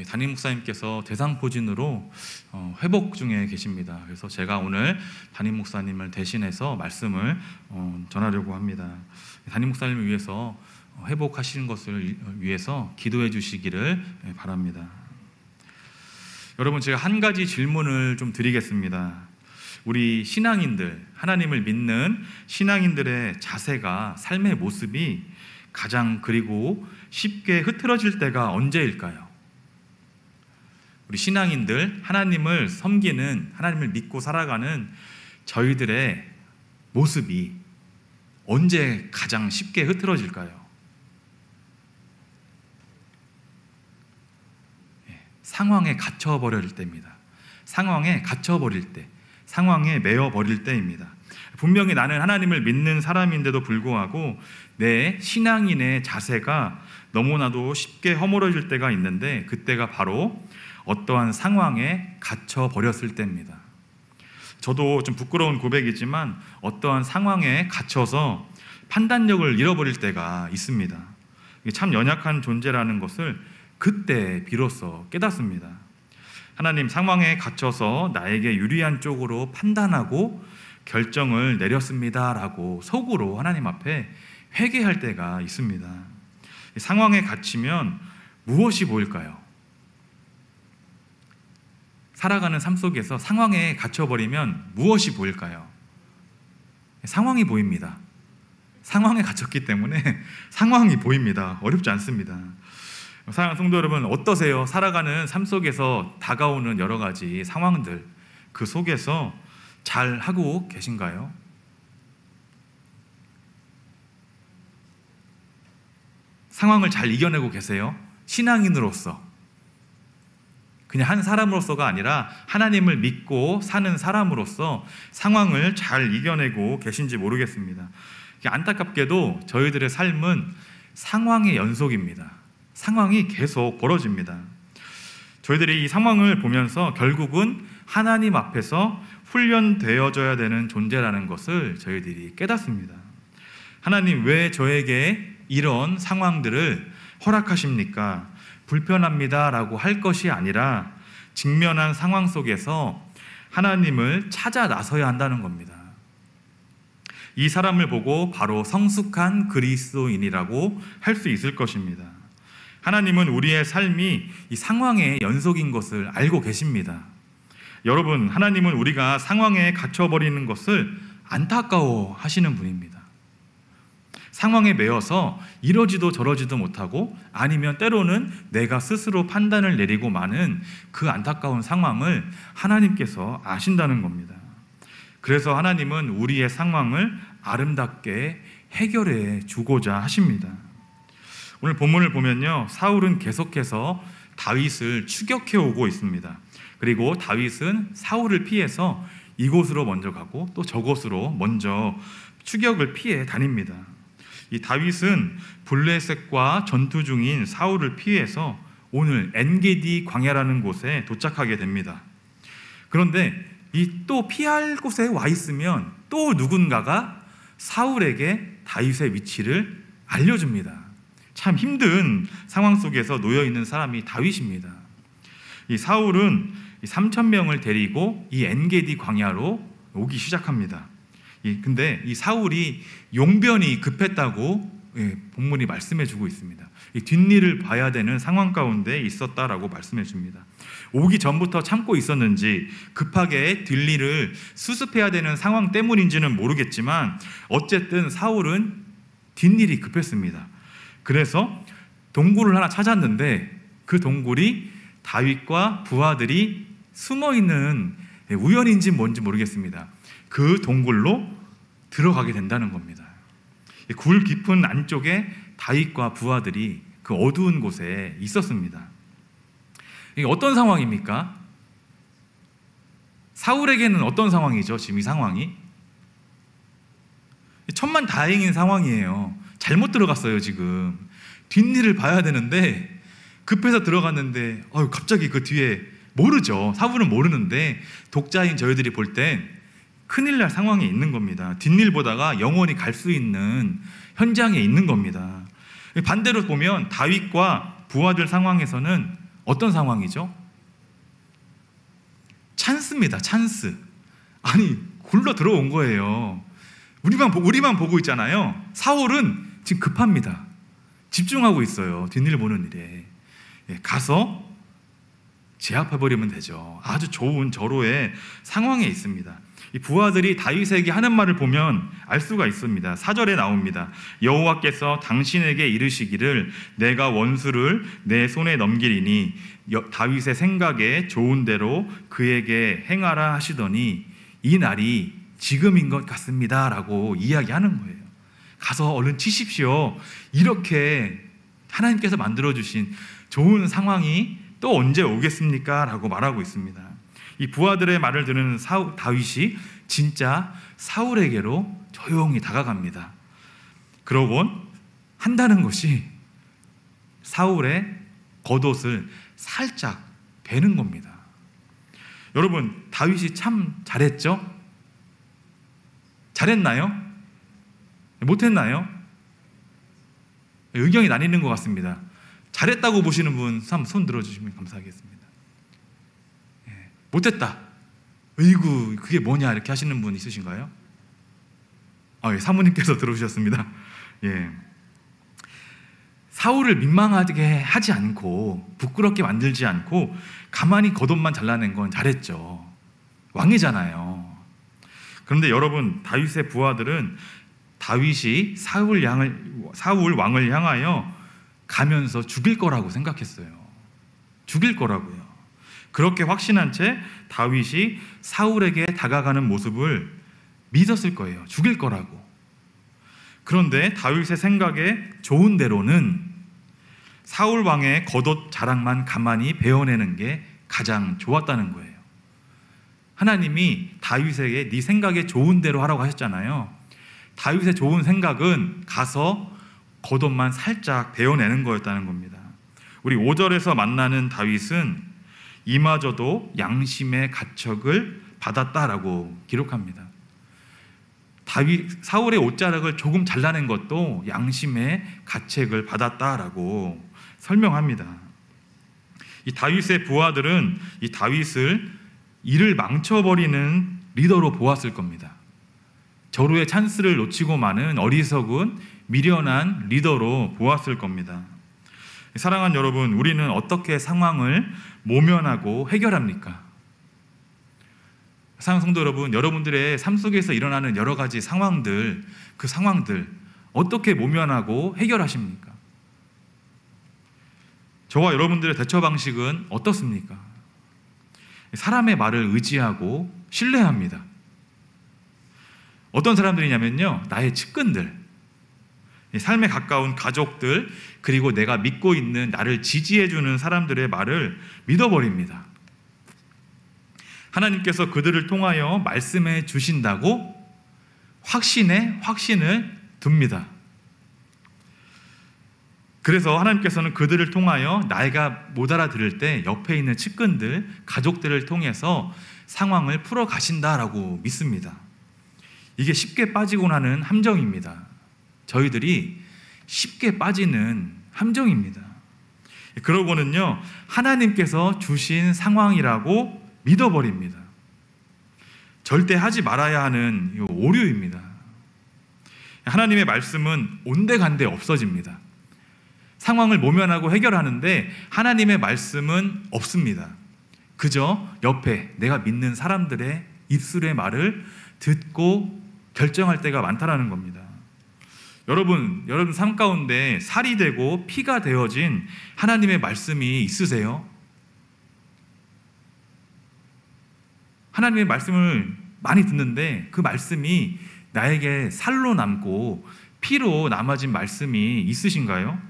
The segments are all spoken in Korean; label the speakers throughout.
Speaker 1: 담임 목사님께서 대상포진으로 회복 중에 계십니다. 그래서 제가 오늘 담임 목사님을 대신해서 말씀을 전하려고 합니다. 담임 목사님을 위해서 회복하시는 것을 위해서 기도해 주시기를 바랍니다. 여러분, 제가 한 가지 질문을 좀 드리겠습니다. 우리 신앙인들, 하나님을 믿는 신앙인들의 자세가, 삶의 모습이 가장 그리고 쉽게 흐트러질 때가 언제일까요? 우리 신앙인들, 하나님을 섬기는, 하나님을 믿고 살아가는 저희들의 모습이 언제 가장 쉽게 흐트러질까요? 상황에 갇혀버릴 때입니다. 상황에 갇혀버릴 때, 상황에 매여버릴 때입니다. 분명히 나는 하나님을 믿는 사람인데도 불구하고 내 신앙인의 자세가 너무나도 쉽게 허물어질 때가 있는데, 그때가 바로 어떠한 상황에 갇혀버렸을 때입니다. 저도 좀 부끄러운 고백이지만 어떠한 상황에 갇혀서 판단력을 잃어버릴 때가 있습니다. 참 연약한 존재라는 것을 그때 비로소 깨닫습니다. 하나님, 상황에 갇혀서 나에게 유리한 쪽으로 판단하고 결정을 내렸습니다 라고 속으로 하나님 앞에 회개할 때가 있습니다. 상황에 갇히면 무엇이 보일까요? 살아가는 삶 속에서 상황에 갇혀버리면 무엇이 보일까요? 상황이 보입니다. 상황에 갇혔기 때문에 상황이 보입니다. 어렵지 않습니다. 사랑하는 성도 여러분, 어떠세요? 살아가는 삶 속에서 다가오는 여러 가지 상황들, 그 속에서 잘 하고 계신가요? 상황을 잘 이겨내고 계세요? 신앙인으로서, 그냥 한 사람으로서가 아니라 하나님을 믿고 사는 사람으로서 상황을 잘 이겨내고 계신지 모르겠습니다. 안타깝게도 저희들의 삶은 상황의 연속입니다. 상황이 계속 벌어집니다. 저희들이 이 상황을 보면서 결국은 하나님 앞에서 훈련되어져야 되는 존재라는 것을 저희들이 깨닫습니다. 하나님, 왜 저에게 이런 상황들을 허락하십니까? 불편합니다 라고 할 것이 아니라 직면한 상황 속에서 하나님을 찾아 나서야 한다는 겁니다. 이 사람을 보고 바로 성숙한 그리스도인이라고 할 수 있을 것입니다. 하나님은 우리의 삶이 이 상황의 연속인 것을 알고 계십니다. 여러분, 하나님은 우리가 상황에 갇혀버리는 것을 안타까워 하시는 분입니다. 상황에 매여서 이러지도 저러지도 못하고, 아니면 때로는 내가 스스로 판단을 내리고 마는 그 안타까운 상황을 하나님께서 아신다는 겁니다. 그래서 하나님은 우리의 상황을 아름답게 해결해 주고자 하십니다. 오늘 본문을 보면요, 사울은 계속해서 다윗을 추격해 오고 있습니다. 그리고 다윗은 사울을 피해서 이곳으로 먼저 가고 또 저곳으로 먼저 추격을 피해 다닙니다. 이 다윗은 블레셋과 전투 중인 사울을 피해서 오늘 엔게디 광야라는 곳에 도착하게 됩니다. 그런데 이 또 피할 곳에 와 있으면 또 누군가가 사울에게 다윗의 위치를 알려줍니다. 참 힘든 상황 속에서 놓여 있는 사람이 다윗입니다. 이 사울은 3,000명을 데리고 이 엔게디 광야로 오기 시작합니다. 근데 이 사울이 용변이 급했다고 본문이 말씀해 주고 있습니다. 이 뒷일을 봐야 되는 상황 가운데 있었다라고 말씀해 줍니다. 오기 전부터 참고 있었는지 급하게 뒷일을 수습해야 되는 상황 때문인지는 모르겠지만 어쨌든 사울은 뒷일이 급했습니다. 그래서 동굴을 하나 찾았는데 그 동굴이 다윗과 부하들이 숨어있는, 우연인지 뭔지 모르겠습니다, 그 동굴로 들어가게 된다는 겁니다. 굴 깊은 안쪽에 다윗과 부하들이 그 어두운 곳에 있었습니다. 이게 어떤 상황입니까? 사울에게는 어떤 상황이죠? 지금 이 상황이 천만다행인 상황이에요. 잘못 들어갔어요. 지금 뒷일을 봐야 되는데 급해서 들어갔는데 갑자기 그 뒤에 모르죠. 사울은 모르는데 독자인 저희들이 볼 땐 큰일 날 상황에 있는 겁니다. 뒷일 보다가 영원히 갈 수 있는 현장에 있는 겁니다. 반대로 보면 다윗과 부하들 상황에서는 어떤 상황이죠? 찬스입니다. 찬스. 아니, 굴러 들어온 거예요. 우리만 보고 있잖아요. 사울은 지금 급합니다. 집중하고 있어요. 뒷일 보는 일에. 가서 제압해버리면 되죠. 아주 좋은 절호의 상황에 있습니다. 이 부하들이 다윗에게 하는 말을 보면 알 수가 있습니다. 4절에 나옵니다. 여호와께서 당신에게 이르시기를 내가 원수를 내 손에 넘기리니 다윗의 생각에 좋은 대로 그에게 행하라 하시더니 이 날이 지금인 것 같습니다 라고 이야기하는 거예요. 가서 얼른 치십시오. 이렇게 하나님께서 만들어주신 좋은 상황이 또 언제 오겠습니까? 라고 말하고 있습니다. 이 부하들의 말을 들은 다윗이 진짜 사울에게로 조용히 다가갑니다. 그러곤 한다는 것이 사울의 겉옷을 살짝 베는 겁니다. 여러분, 다윗이 참 잘했죠? 잘했나요? 못했나요? 의견이 나뉘는 것 같습니다. 잘했다고 보시는 분 한번 손 들어주시면 감사하겠습니다. 못했다. 어이구, 그게 뭐냐 이렇게 하시는 분 있으신가요? 사모님께서 들어오셨습니다. 사울을 민망하게 하지 않고 부끄럽게 만들지 않고 가만히 겉옷만 잘라낸 건 잘했죠. 왕이잖아요. 그런데 여러분, 다윗의 부하들은 다윗이 사울 왕을 향하여 가면서 죽일 거라고 생각했어요. 죽일 거라고요. 그렇게 확신한 채 다윗이 사울에게 다가가는 모습을 믿었을 거예요. 죽일 거라고. 그런데 다윗의 생각에 좋은 대로는 사울 왕의 겉옷 자랑만 가만히 베어내는 게 가장 좋았다는 거예요. 하나님이 다윗에게 네 생각에 좋은 대로 하라고 하셨잖아요. 다윗의 좋은 생각은 가서 겉옷만 살짝 베어내는 거였다는 겁니다. 우리 5절에서 만나는 다윗은 이마저도 양심의 가책을 받았다라고 기록합니다. 사울의 옷자락을 조금 잘라낸 것도 양심의 가책을 받았다라고 설명합니다. 이 다윗의 부하들은 이 다윗을 일을 망쳐버리는 리더로 보았을 겁니다. 절호의 찬스를 놓치고 마는 어리석은 미련한 리더로 보았을 겁니다. 사랑하는 여러분, 우리는 어떻게 상황을 모면하고 해결합니까? 사랑하는 성도 여러분, 여러분들의 삶 속에서 일어나는 여러 가지 상황들, 그 상황들 어떻게 모면하고 해결하십니까? 저와 여러분들의 대처 방식은 어떻습니까? 사람의 말을 의지하고 신뢰합니다. 어떤 사람들이냐면요, 나의 측근들, 삶에 가까운 가족들, 그리고 내가 믿고 있는 나를 지지해주는 사람들의 말을 믿어버립니다. 하나님께서 그들을 통하여 말씀해 주신다고 확신을 둡니다. 그래서 하나님께서는 그들을 통하여 내가 못 알아들을 때 옆에 있는 측근들, 가족들을 통해서 상황을 풀어 가신다라고 믿습니다. 이게 쉽게 빠지고 나는 함정입니다. 저희들이 쉽게 빠지는 함정입니다. 그러고는요, 하나님께서 주신 상황이라고 믿어버립니다. 절대 하지 말아야 하는 오류입니다. 하나님의 말씀은 온데간데 없어집니다. 상황을 모면하고 해결하는데 하나님의 말씀은 없습니다. 그저 옆에 내가 믿는 사람들의 입술의 말을 듣고 결정할 때가 많다라는 겁니다. 여러분 삶 가운데 살이 되고 피가 되어진 하나님의 말씀이 있으세요? 하나님의 말씀을 많이 듣는데 그 말씀이 나에게 살로 남고 피로 남아진 말씀이 있으신가요?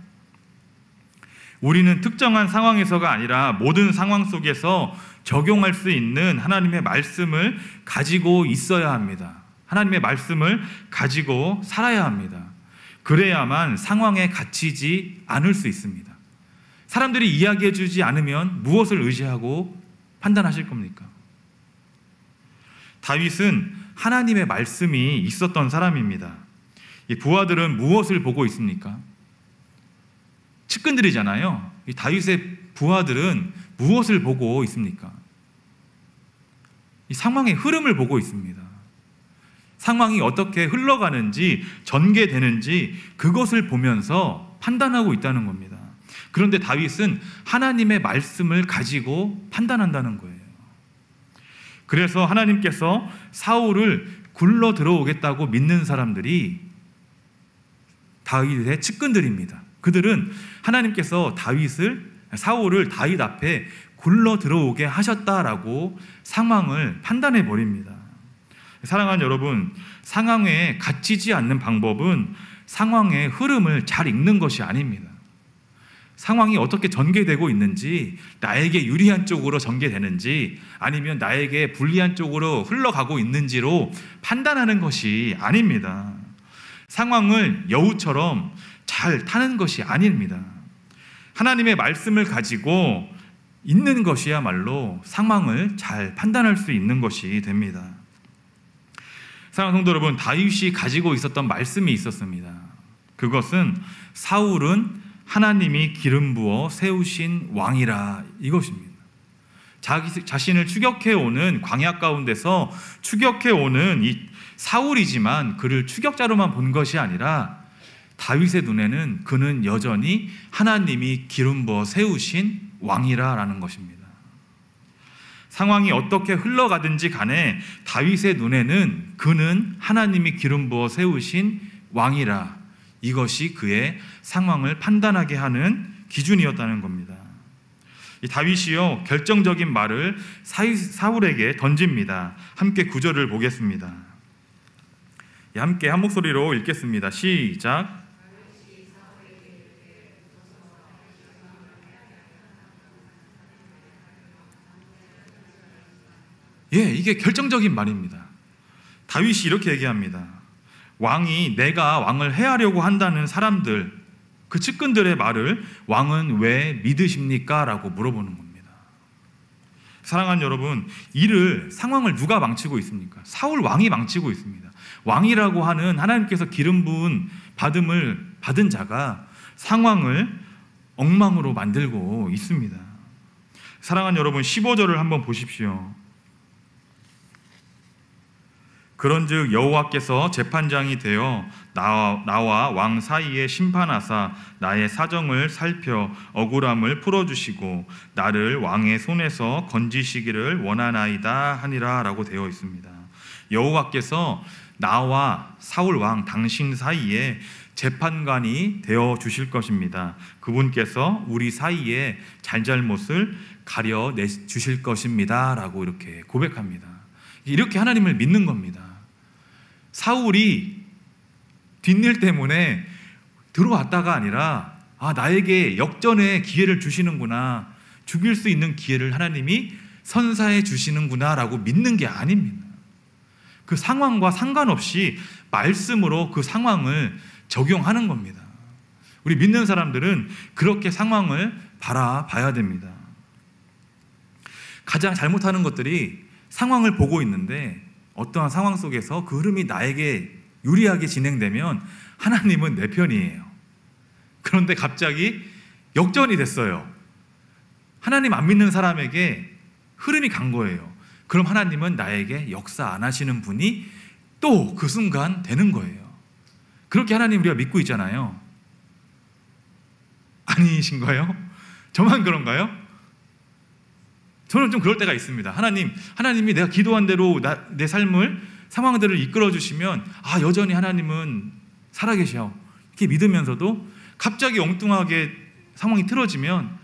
Speaker 1: 우리는 특정한 상황에서가 아니라 모든 상황 속에서 적용할 수 있는 하나님의 말씀을 가지고 있어야 합니다. 하나님의 말씀을 가지고 살아야 합니다. 그래야만 상황에 갇히지 않을 수 있습니다. 사람들이 이야기해 주지 않으면 무엇을 의지하고 판단하실 겁니까? 다윗은 하나님의 말씀이 있었던 사람입니다. 이 부하들은 무엇을 보고 있습니까? 측근들이잖아요. 이 다윗의 부하들은 무엇을 보고 있습니까? 이 상황의 흐름을 보고 있습니다. 상황이 어떻게 흘러가는지, 전개되는지 그것을 보면서 판단하고 있다는 겁니다. 그런데 다윗은 하나님의 말씀을 가지고 판단한다는 거예요. 그래서 하나님께서 사울을 굴러 들어오겠다고 믿는 사람들이 다윗의 측근들입니다. 그들은 하나님께서 사울을 다윗 앞에 굴러 들어오게 하셨다라고 상황을 판단해 버립니다. 사랑하는 여러분, 상황에 갇히지 않는 방법은 상황의 흐름을 잘 읽는 것이 아닙니다. 상황이 어떻게 전개되고 있는지, 나에게 유리한 쪽으로 전개되는지 아니면 나에게 불리한 쪽으로 흘러가고 있는지로 판단하는 것이 아닙니다. 상황을 여우처럼 잘 타는 것이 아닙니다. 하나님의 말씀을 가지고 있는 것이야말로 상황을 잘 판단할 수 있는 것이 됩니다. 사랑하는 성도 여러분, 다윗이 가지고 있었던 말씀이 있었습니다. 그것은 사울은 하나님이 기름 부어 세우신 왕이라, 이것입니다. 자기 자신을 추격해오는, 광야 가운데서 추격해오는 이 사울이지만 그를 추격자로만 본 것이 아니라 다윗의 눈에는 그는 여전히 하나님이 기름 부어 세우신 왕이라라는 것입니다. 상황이 어떻게 흘러가든지 간에 다윗의 눈에는 그는 하나님이 기름 부어 세우신 왕이라, 이것이 그의 상황을 판단하게 하는 기준이었다는 겁니다. 이 다윗이요, 결정적인 말을 사울에게 던집니다. 함께 구절을 보겠습니다. 함께 한 목소리로 읽겠습니다. 시작. 이게 결정적인 말입니다. 다윗이 이렇게 얘기합니다. 내가 왕을 해하려고 한다는 사람들, 그 측근들의 말을 왕은 왜 믿으십니까? 라고 물어보는 겁니다. 사랑하는 여러분, 상황을 누가 망치고 있습니까? 사울 왕이 망치고 있습니다. 왕이라고 하는 하나님께서 기름 부은 받음을 받은 자가 상황을 엉망으로 만들고 있습니다. 사랑하는 여러분, 15절을 한번 보십시오. 그런즉 여호와께서 재판장이 되어 나와 왕 사이에 심판하사 나의 사정을 살펴 억울함을 풀어주시고 나를 왕의 손에서 건지시기를 원하나이다 하니라 라고 되어 있습니다. 여호와께서 나와 사울 왕 당신 사이에 재판관이 되어 주실 것입니다. 그분께서 우리 사이에 잘잘못을 가려내 주실 것입니다 라고 이렇게 고백합니다. 이렇게 하나님을 믿는 겁니다. 사울이 뒷일 때문에 들어왔다가 아니라 나에게 역전의 기회를 주시는구나, 죽일 수 있는 기회를 하나님이 선사해 주시는구나 라고 믿는 게 아닙니다. 그 상황과 상관없이 말씀으로 그 상황을 적용하는 겁니다. 우리 믿는 사람들은 그렇게 상황을 바라봐야 됩니다. 가장 잘못하는 것들이 상황을 보고 있는데 어떠한 상황 속에서 그 흐름이 나에게 유리하게 진행되면 하나님은 내 편이에요. 그런데 갑자기 역전이 됐어요. 하나님 안 믿는 사람에게 흐름이 간 거예요. 그럼 하나님은 나에게 역사 안 하시는 분이 또 그 순간 되는 거예요. 그렇게 하나님 우리가 믿고 있잖아요. 아니신가요? 저만 그런가요? 저는 좀 그럴 때가 있습니다. 하나님이 내가 기도한 대로 내 삶을, 상황들을 이끌어 주시면 여전히 하나님은 살아계셔, 이렇게 믿으면서도 갑자기 엉뚱하게 상황이 틀어지면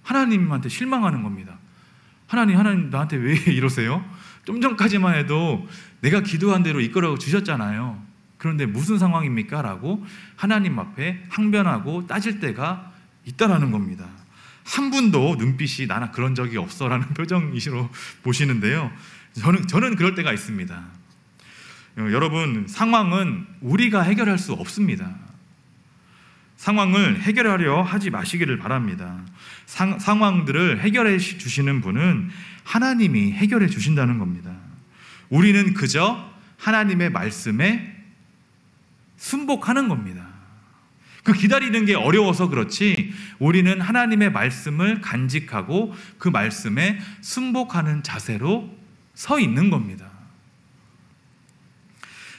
Speaker 1: 하나님한테 실망하는 겁니다. 하나님 나한테 왜 이러세요? 좀 전까지만 해도 내가 기도한 대로 이끌어 주셨잖아요. 그런데 무슨 상황입니까? 라고 하나님 앞에 항변하고 따질 때가 있다라는 겁니다. 한 분도 눈빛이 나나 그런 적이 없어 라는 표정이시로 보시는데요, 저는 그럴 때가 있습니다. 여러분, 상황은 우리가 해결할 수 없습니다. 상황을 해결하려 하지 마시기를 바랍니다. 상황들을 해결해 주시는 분은 하나님이 해결해 주신다는 겁니다. 우리는 그저 하나님의 말씀에 순복하는 겁니다. 그 기다리는 게 어려워서 그렇지 우리는 하나님의 말씀을 간직하고 그 말씀에 순복하는 자세로 서 있는 겁니다.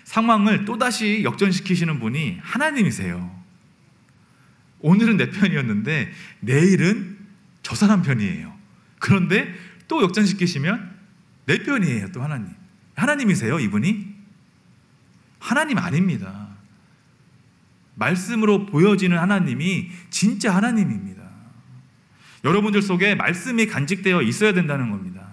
Speaker 1: 상황을 또다시 역전시키시는 분이 하나님이세요. 오늘은 내 편이었는데 내일은 저 사람 편이에요. 그런데 또 역전시키시면 내 편이에요. 또 하나님이세요. 이분이? 하나님 아닙니다. 말씀으로 보여지는 하나님이 진짜 하나님입니다. 여러분들 속에 말씀이 간직되어 있어야 된다는 겁니다.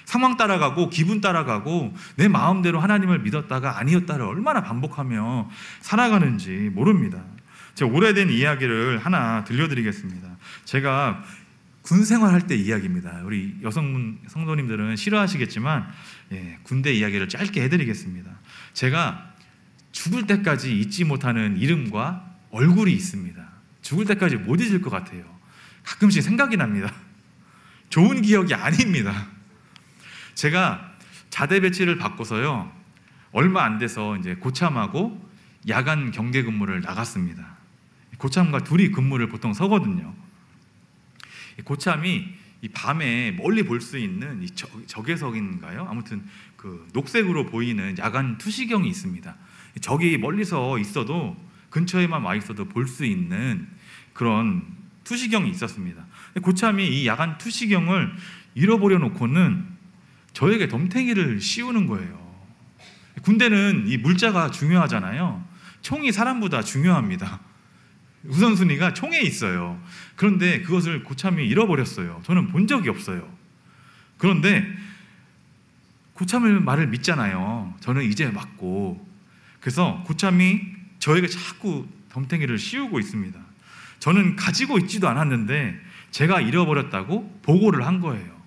Speaker 1: 상황 따라가고 기분 따라가고 내 마음대로 하나님을 믿었다가 아니었다를 얼마나 반복하며 살아가는지 모릅니다. 제가 오래된 이야기를 하나 들려드리겠습니다. 제가 군 생활할 때 이야기입니다. 우리 여성 성도님들은 싫어하시겠지만 군대 이야기를 짧게 해드리겠습니다. 제가 죽을 때까지 잊지 못하는 이름과 얼굴이 있습니다. 죽을 때까지 못 잊을 것 같아요. 가끔씩 생각이 납니다. 좋은 기억이 아닙니다. 제가 자대 배치를 받고서요, 얼마 안 돼서 이제 고참하고 야간 경계 근무를 나갔습니다. 고참과 둘이 근무를 보통 서거든요. 고참이 이 밤에 멀리 볼 수 있는 이 적외석인가요? 아무튼 그 녹색으로 보이는 야간 투시경이 있습니다. 적이 멀리서 있어도 근처에만 와 있어도 볼 수 있는 그런 투시경이 있었습니다. 고참이 이 야간 투시경을 잃어버려 놓고는 저에게 덤탱이를 씌우는 거예요. 군대는 이 물자가 중요하잖아요. 총이 사람보다 중요합니다. 우선순위가 총에 있어요. 그런데 그것을 고참이 잃어버렸어요. 저는 본 적이 없어요. 그런데 고참의 말을 믿잖아요. 저는 이제 맞고. 그래서 고참이 저에게 자꾸 덤탱이를 씌우고 있습니다. 저는 가지고 있지도 않았는데 제가 잃어버렸다고 보고를 한 거예요.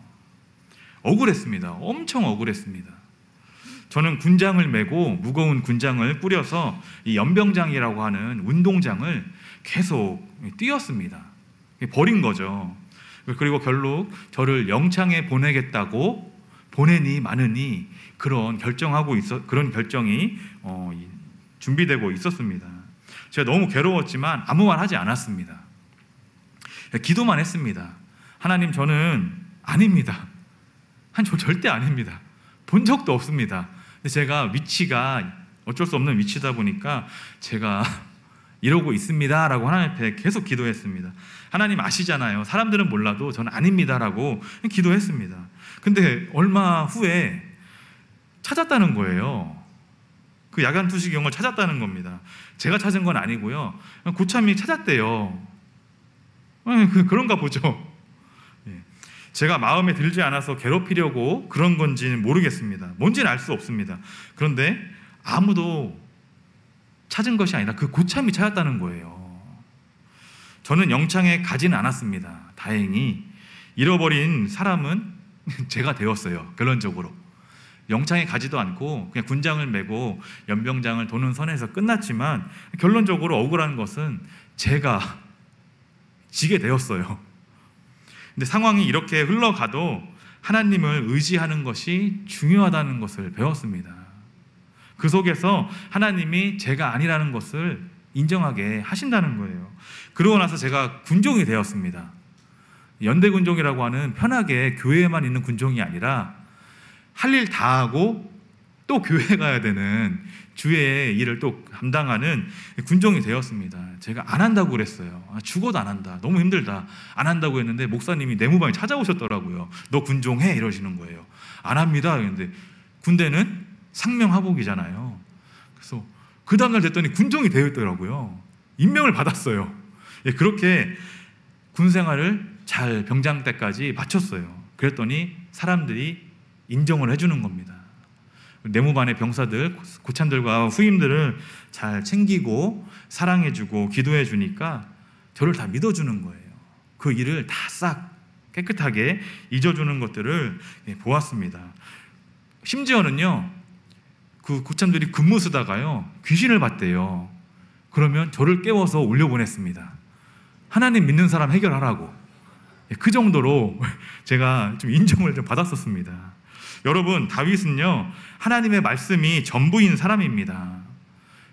Speaker 1: 억울했습니다. 엄청 억울했습니다. 저는 군장을 메고 무거운 군장을 뿌려서 이 연병장이라고 하는 운동장을 계속 뛰었습니다. 버린 거죠. 그리고 결국 저를 영창에 보내겠다고 보내니 마느니 그런 결정이 준비되고 있었습니다. 제가 너무 괴로웠지만 아무 말 하지 않았습니다. 기도만 했습니다. 하나님, 저는 아닙니다. 저 절대 아닙니다. 본 적도 없습니다. 근데 제가 위치가 어쩔 수 없는 위치다 보니까 제가 이러고 있습니다 라고 하나님 앞에 계속 기도했습니다. 하나님 아시잖아요. 사람들은 몰라도 저는 아닙니다 라고 기도했습니다. 근데 얼마 후에 찾았다는 거예요. 그 야간 투시경을 찾았다는 겁니다. 제가 찾은 건 아니고요. 고참이 찾았대요. 그런가 보죠. 제가 마음에 들지 않아서 괴롭히려고 그런 건지는 모르겠습니다. 뭔지는 알 수 없습니다. 그런데 아무도 찾은 것이 아니라 그 고참이 찾았다는 거예요. 저는 영창에 가지는 않았습니다. 다행히 잃어버린 사람은 제가 되었어요. 결론적으로 영창에 가지도 않고 그냥 군장을 메고 연병장을 도는 선에서 끝났지만 결론적으로 억울한 것은 제가 지게 되었어요. 근데 상황이 이렇게 흘러가도 하나님을 의지하는 것이 중요하다는 것을 배웠습니다. 그 속에서 하나님이 제가 아니라는 것을 인정하게 하신다는 거예요. 그러고 나서 제가 군종이 되었습니다. 연대군종이라고 하는 편하게 교회에만 있는 군종이 아니라 할 일 다 하고 또 교회에 가야 되는 주의 일을 또 감당하는 군종이 되었습니다. 제가 안 한다고 그랬어요. 죽어도 안 한다. 너무 힘들다. 안 한다고 했는데 목사님이 내무방에 찾아오셨더라고요. 너 군종해? 이러시는 거예요. 안 합니다. 그런데 군대는 상명하복이잖아요. 그래서 그 다음날 됐더니 군종이 되어 있더라고요. 임명을 받았어요. 그렇게 군 생활을 잘 병장 때까지 마쳤어요. 그랬더니 사람들이 인정을 해주는 겁니다. 내무반의 병사들, 고참들과 후임들을 잘 챙기고 사랑해주고 기도해주니까 저를 다 믿어주는 거예요. 그 일을 다 싹 깨끗하게 잊어주는 것들을 보았습니다. 심지어는요, 그 고참들이 근무 쓰다가요 귀신을 봤대요. 그러면 저를 깨워서 올려보냈습니다. 하나님 믿는 사람 해결하라고. 그 정도로 제가 좀 인정을 좀 받았었습니다. 여러분, 다윗은요 하나님의 말씀이 전부인 사람입니다.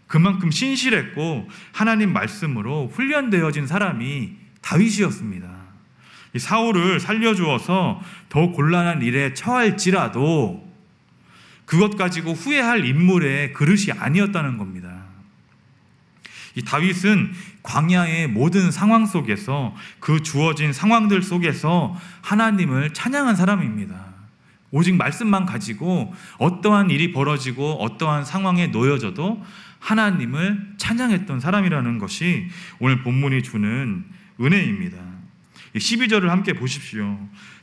Speaker 1: 그만큼 신실했고 하나님 말씀으로 훈련되어진 사람이 다윗이었습니다. 이 사울을 살려주어서 더 곤란한 일에 처할지라도 그것 가지고 후회할 인물의 그릇이 아니었다는 겁니다. 이 다윗은 광야의 모든 상황 속에서, 그 주어진 상황들 속에서 하나님을 찬양한 사람입니다. 오직 말씀만 가지고 어떠한 일이 벌어지고 어떠한 상황에 놓여져도 하나님을 찬양했던 사람이라는 것이 오늘 본문이 주는 은혜입니다. 12절을 함께 보십시오.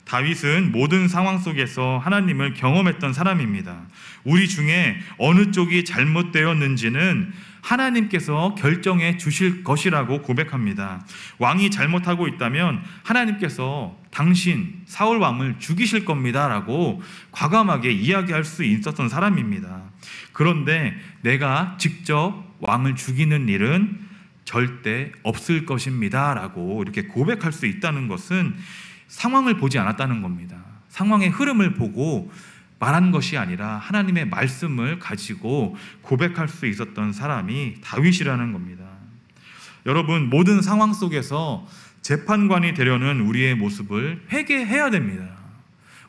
Speaker 1: 다윗은 모든 상황 속에서 하나님을 경험했던 사람입니다. 우리 중에 어느 쪽이 잘못되었는지는 하나님께서 결정해 주실 것이라고 고백합니다. 왕이 잘못하고 있다면 하나님께서 당신 사울 왕을 죽이실 겁니다 라고 과감하게 이야기할 수 있었던 사람입니다. 그런데 내가 직접 왕을 죽이는 일은 절대 없을 것입니다 라고 이렇게 고백할 수 있다는 것은 상황을 보지 않았다는 겁니다. 상황의 흐름을 보고 말한 것이 아니라 하나님의 말씀을 가지고 고백할 수 있었던 사람이 다윗이라는 겁니다. 여러분, 모든 상황 속에서 재판관이 되려는 우리의 모습을 회개해야 됩니다.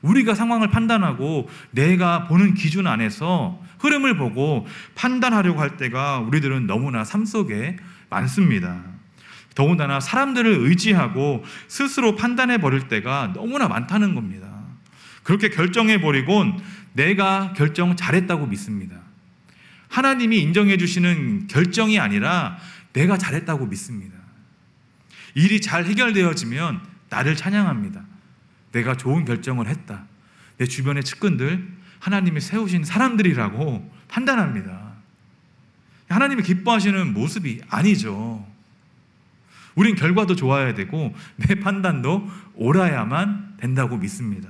Speaker 1: 우리가 상황을 판단하고 내가 보는 기준 안에서 흐름을 보고 판단하려고 할 때가 우리들은 너무나 삶 속에 많습니다. 더군다나 사람들을 의지하고 스스로 판단해 버릴 때가 너무나 많다는 겁니다. 그렇게 결정해 버리곤 내가 결정 잘했다고 믿습니다. 하나님이 인정해 주시는 결정이 아니라 내가 잘했다고 믿습니다. 일이 잘 해결되어지면 나를 찬양합니다. 내가 좋은 결정을 했다. 내 주변의 측근들 하나님이 세우신 사람들이라고 판단합니다. 하나님이 기뻐하시는 모습이 아니죠. 우린 결과도 좋아야 되고 내 판단도 옳아야만 된다고 믿습니다.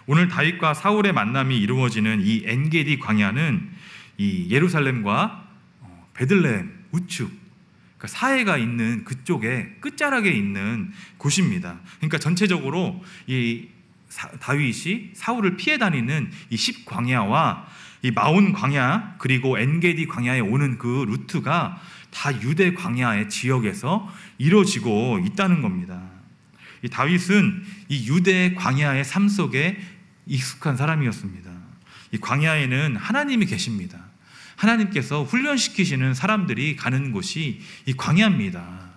Speaker 1: 오늘 다윗과 사울의 만남이 이루어지는 이 엔게디 광야는 이 예루살렘과 베들레헴 우측, 그러니까 사해가 있는 그쪽에 끝자락에 있는 곳입니다. 그러니까 전체적으로 이 다윗이 사울을 피해 다니는 이 10광야와 이 마온 광야 그리고 엔게디 광야에 오는 그 루트가 다 유대 광야의 지역에서 이루어지고 있다는 겁니다. 이 다윗은 이 유대 광야의 삶 속에 익숙한 사람이었습니다. 이 광야에는 하나님이 계십니다. 하나님께서 훈련시키시는 사람들이 가는 곳이 이 광야입니다.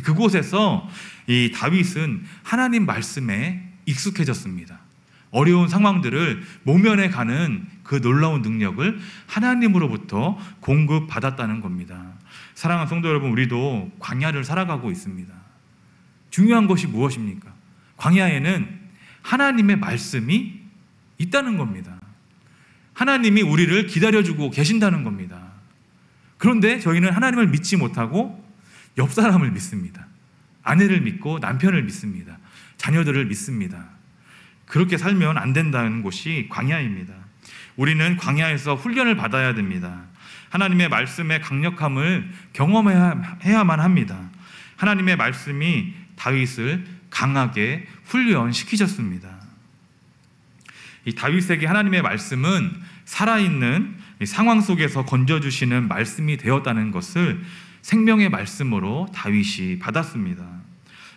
Speaker 1: 그곳에서 이 다윗은 하나님 말씀에 익숙해졌습니다. 어려운 상황들을 모면해 가는 그 놀라운 능력을 하나님으로부터 공급받았다는 겁니다. 사랑하는 성도 여러분, 우리도 광야를 살아가고 있습니다. 중요한 것이 무엇입니까? 광야에는 하나님의 말씀이 있다는 겁니다. 하나님이 우리를 기다려주고 계신다는 겁니다. 그런데 저희는 하나님을 믿지 못하고 옆 사람을 믿습니다. 아내를 믿고 남편을 믿습니다. 자녀들을 믿습니다. 그렇게 살면 안 된다는 곳이 광야입니다. 우리는 광야에서 훈련을 받아야 됩니다. 하나님의 말씀의 강력함을 경험해야만 합니다. 하나님의 말씀이 다윗을 강하게 훈련시키셨습니다. 이 다윗에게 하나님의 말씀은 살아있는 상황 속에서 건져주시는 말씀이 되었다는 것을 생명의 말씀으로 다윗이 받았습니다.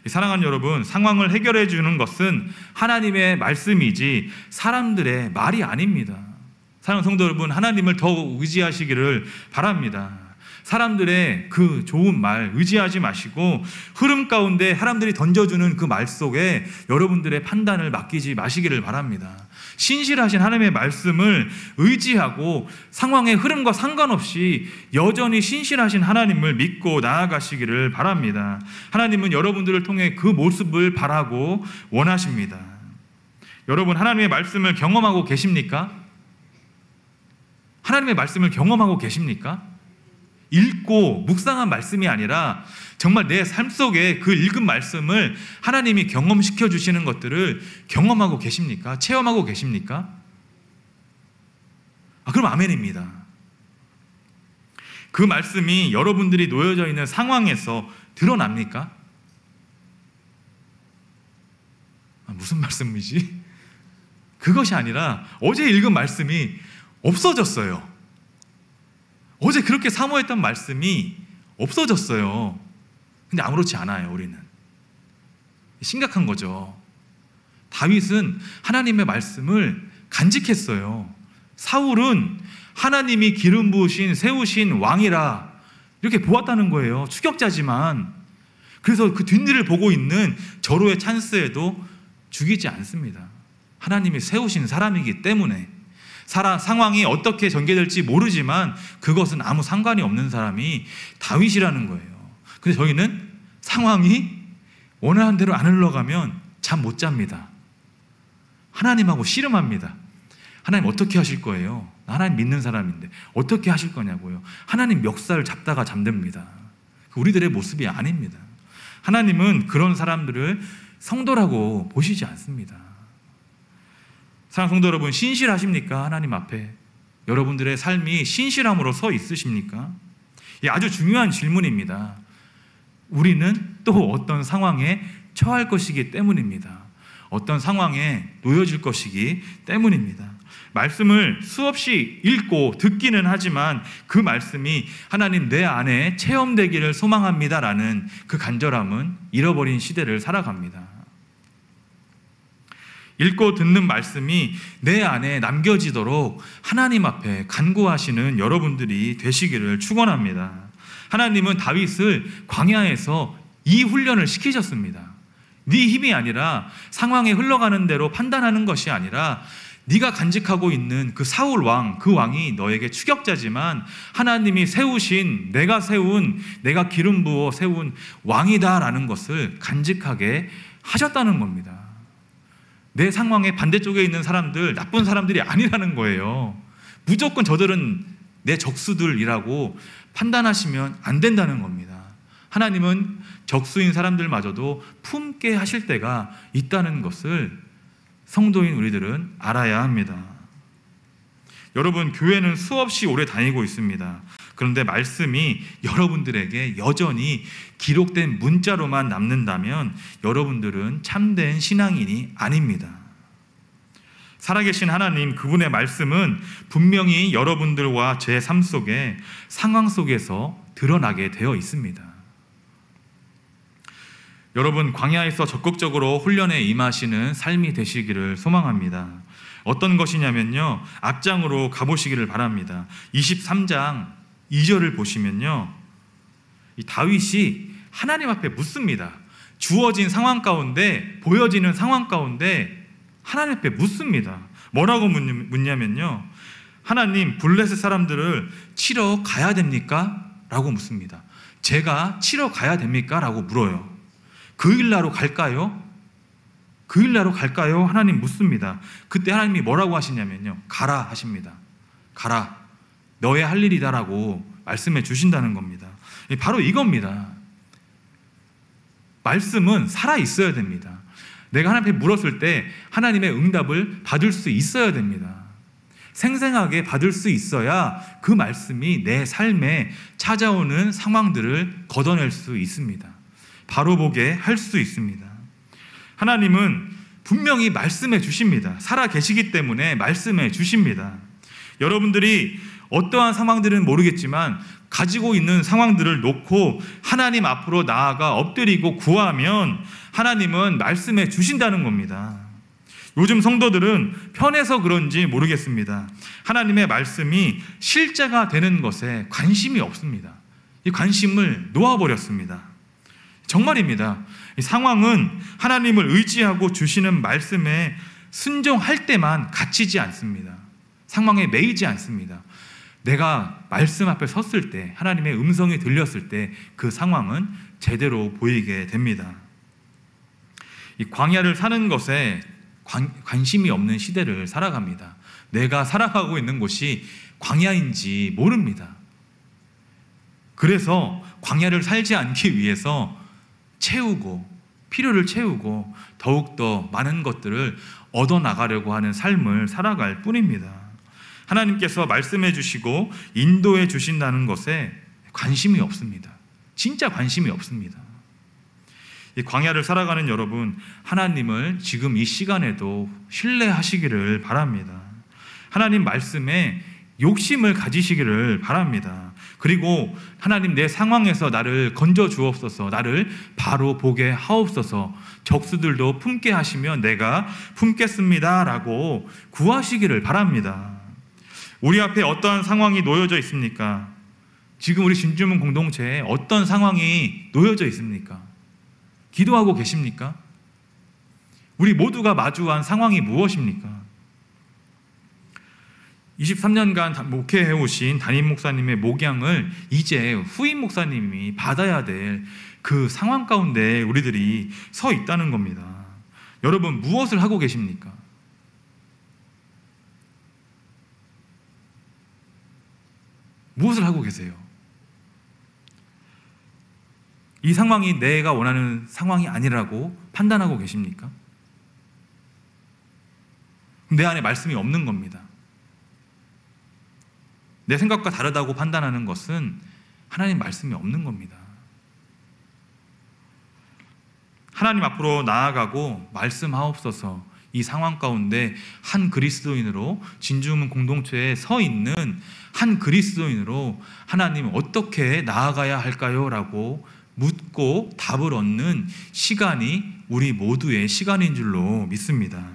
Speaker 1: 사랑하는 여러분, 상황을 해결해 주는 것은 하나님의 말씀이지 사람들의 말이 아닙니다. 사랑하는 성도 여러분, 하나님을 더욱 의지하시기를 바랍니다. 사람들의 그 좋은 말 의지하지 마시고 흐름 가운데 사람들이 던져주는 그 말 속에 여러분들의 판단을 맡기지 마시기를 바랍니다. 신실하신 하나님의 말씀을 의지하고 상황의 흐름과 상관없이 여전히 신실하신 하나님을 믿고 나아가시기를 바랍니다. 하나님은 여러분들을 통해 그 모습을 바라고 원하십니다. 여러분, 하나님의 말씀을 경험하고 계십니까? 하나님의 말씀을 경험하고 계십니까? 읽고 묵상한 말씀이 아니라 정말 내 삶 속에 그 읽은 말씀을 하나님이 경험시켜 주시는 것들을 경험하고 계십니까? 체험하고 계십니까? 그럼 아멘입니다. 그 말씀이 여러분들이 놓여져 있는 상황에서 드러납니까? 무슨 말씀이지? 그것이 아니라 어제 읽은 말씀이 없어졌어요. 어제 그렇게 사모했던 말씀이 없어졌어요. 근데 아무렇지 않아요. 우리는 심각한 거죠. 다윗은 하나님의 말씀을 간직했어요. 사울은 하나님이 기름 부으신 세우신 왕이라 이렇게 보았다는 거예요. 추격자지만. 그래서 그 뒷일을 보고 있는 저로의 찬스에도 죽이지 않습니다. 하나님이 세우신 사람이기 때문에. 상황이 어떻게 전개될지 모르지만 그것은 아무 상관이 없는 사람이 다윗이라는 거예요. 근데 저희는 상황이 원하는 대로 안 흘러가면 잠 못 잡니다. 하나님하고 씨름합니다. 하나님 어떻게 하실 거예요? 하나님 믿는 사람인데 어떻게 하실 거냐고요. 하나님 멱살 잡다가 잠듭니다. 우리들의 모습이 아닙니다. 하나님은 그런 사람들을 성도라고 보시지 않습니다. 사랑하는 성도 여러분, 신실하십니까? 하나님 앞에 여러분들의 삶이 신실함으로 서 있으십니까? 아주 중요한 질문입니다. 우리는 또 어떤 상황에 처할 것이기 때문입니다. 어떤 상황에 놓여질 것이기 때문입니다. 말씀을 수없이 읽고 듣기는 하지만 그 말씀이 하나님 내 안에 체험되기를 소망합니다라는 그 간절함은 잃어버린 시대를 살아갑니다. 읽고 듣는 말씀이 내 안에 남겨지도록 하나님 앞에 간구하시는 여러분들이 되시기를 축원합니다. 하나님은 다윗을 광야에서 이 훈련을 시키셨습니다. 네 힘이 아니라 상황에 흘러가는 대로 판단하는 것이 아니라 네가 간직하고 있는 그 사울 왕, 그 왕이 너에게 추격자지만 하나님이 세우신, 내가 기름 부어 세운 왕이다라는 것을 간직하게 하셨다는 겁니다. 내 상황의 반대쪽에 있는 사람들, 나쁜 사람들이 아니라는 거예요. 무조건 저들은 내 적수들이라고 판단하시면 안 된다는 겁니다. 하나님은 적수인 사람들마저도 품게 하실 때가 있다는 것을 성도인 우리들은 알아야 합니다. 여러분, 교회는 수없이 오래 다니고 있습니다. 그런데 말씀이 여러분들에게 여전히 기록된 문자로만 남는다면 여러분들은 참된 신앙인이 아닙니다. 살아계신 하나님, 그분의 말씀은 분명히 여러분들과 제 삶 속에, 상황 속에서 드러나게 되어 있습니다. 여러분, 광야에서 적극적으로 훈련에 임하시는 삶이 되시기를 소망합니다. 어떤 것이냐면요, 앞장으로 가보시기를 바랍니다. 23장 2절을 보시면요, 이 다윗이 하나님 앞에 묻습니다. 주어진 상황 가운데, 보여지는 상황 가운데 하나님 앞에 묻습니다. 뭐라고 묻냐면요, 하나님, 블레셋 사람들을 치러 가야 됩니까? 라고 묻습니다. 제가 치러 가야 됩니까? 라고 물어요. 그 일나로 갈까요? 그 일나로 갈까요? 하나님 묻습니다. 그때 하나님이 뭐라고 하시냐면요, 가라 하십니다. 가라, 너의 할 일이다라고 말씀해 주신다는 겁니다. 바로 이겁니다. 말씀은 살아 있어야 됩니다. 내가 하나님 앞에 물었을 때 하나님의 응답을 받을 수 있어야 됩니다. 생생하게 받을 수 있어야 그 말씀이 내 삶에 찾아오는 상황들을 걷어낼 수 있습니다. 바로 보게 할 수 있습니다. 하나님은 분명히 말씀해 주십니다. 살아 계시기 때문에 말씀해 주십니다. 여러분들이 어떠한 상황들은 모르겠지만 가지고 있는 상황들을 놓고 하나님 앞으로 나아가 엎드리고 구하면 하나님은 말씀해 주신다는 겁니다. 요즘 성도들은 편해서 그런지 모르겠습니다. 하나님의 말씀이 실제가 되는 것에 관심이 없습니다. 이 관심을 놓아버렸습니다. 정말입니다. 이 상황은 하나님을 의지하고 주시는 말씀에 순종할 때만 갇히지 않습니다. 상황에 매이지 않습니다. 내가 말씀 앞에 섰을 때, 하나님의 음성이 들렸을 때 그 상황은 제대로 보이게 됩니다. 이 광야를 사는 것에 관심이 없는 시대를 살아갑니다. 내가 살아가고 있는 곳이 광야인지 모릅니다. 그래서 광야를 살지 않기 위해서 필요를 채우고 더욱더 많은 것들을 얻어나가려고 하는 삶을 살아갈 뿐입니다. 하나님께서 말씀해 주시고 인도해 주신다는 것에 관심이 없습니다. 진짜 관심이 없습니다. 이 광야를 살아가는 여러분, 하나님을 지금 이 시간에도 신뢰하시기를 바랍니다. 하나님 말씀에 욕심을 가지시기를 바랍니다. 그리고 하나님, 내 상황에서 나를 건져 주옵소서. 나를 바로 보게 하옵소서. 적수들도 품게 하시면 내가 품겠습니다 라고 구하시기를 바랍니다. 우리 앞에 어떠한 상황이 놓여져 있습니까? 지금 우리 진주문 공동체에 어떤 상황이 놓여져 있습니까? 기도하고 계십니까? 우리 모두가 마주한 상황이 무엇입니까? 23년간 목회해 오신 담임 목사님의 목양을 이제 후임 목사님이 받아야 될 그 상황 가운데 우리들이 서 있다는 겁니다. 여러분, 무엇을 하고 계십니까? 무엇을 하고 계세요? 이 상황이 내가 원하는 상황이 아니라고 판단하고 계십니까? 내 안에 말씀이 없는 겁니다. 내 생각과 다르다고 판단하는 것은 하나님 말씀이 없는 겁니다. 하나님 앞으로 나아가고 말씀하옵소서. 이 상황 가운데 한 그리스도인으로, 진주문 공동체에 서 있는 한 그리스도인으로 하나님 어떻게 나아가야 할까요? 라고 묻고 답을 얻는 시간이 우리 모두의 시간인 줄로 믿습니다.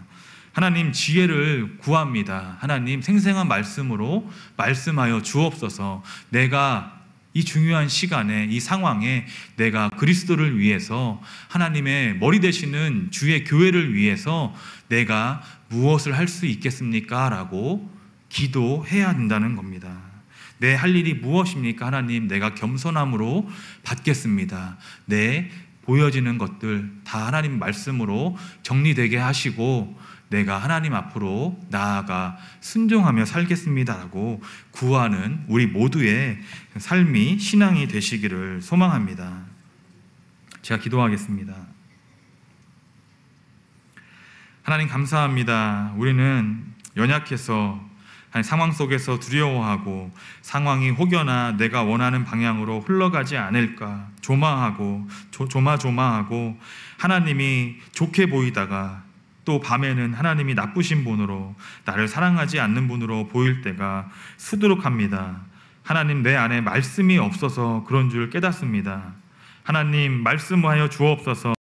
Speaker 1: 하나님, 지혜를 구합니다. 하나님, 생생한 말씀으로 말씀하여 주옵소서. 내가 이 중요한 시간에, 이 상황에 내가 그리스도를 위해서, 하나님의 머리 되시는 주의 교회를 위해서 내가 무엇을 할 수 있겠습니까? 라고 기도해야 한다는 겁니다. 내 할 일이 무엇입니까? 하나님, 내가 겸손함으로 받겠습니다. 내 보여지는 것들 다 하나님 말씀으로 정리되게 하시고 내가 하나님 앞으로 나아가 순종하며 살겠습니다라고 구하는 우리 모두의 삶이, 신앙이 되시기를 소망합니다. 제가 기도하겠습니다. 하나님, 감사합니다. 우리는 연약해서 상황 속에서 두려워하고 상황이 혹여나 내가 원하는 방향으로 흘러가지 않을까 조마하고 조마조마하고, 하나님이 좋게 보이다가 또 밤에는 하나님이 나쁘신 분으로, 나를 사랑하지 않는 분으로 보일 때가 수두룩합니다. 하나님, 내 안에 말씀이 없어서 그런 줄 깨닫습니다. 하나님, 말씀하여 주옵소서.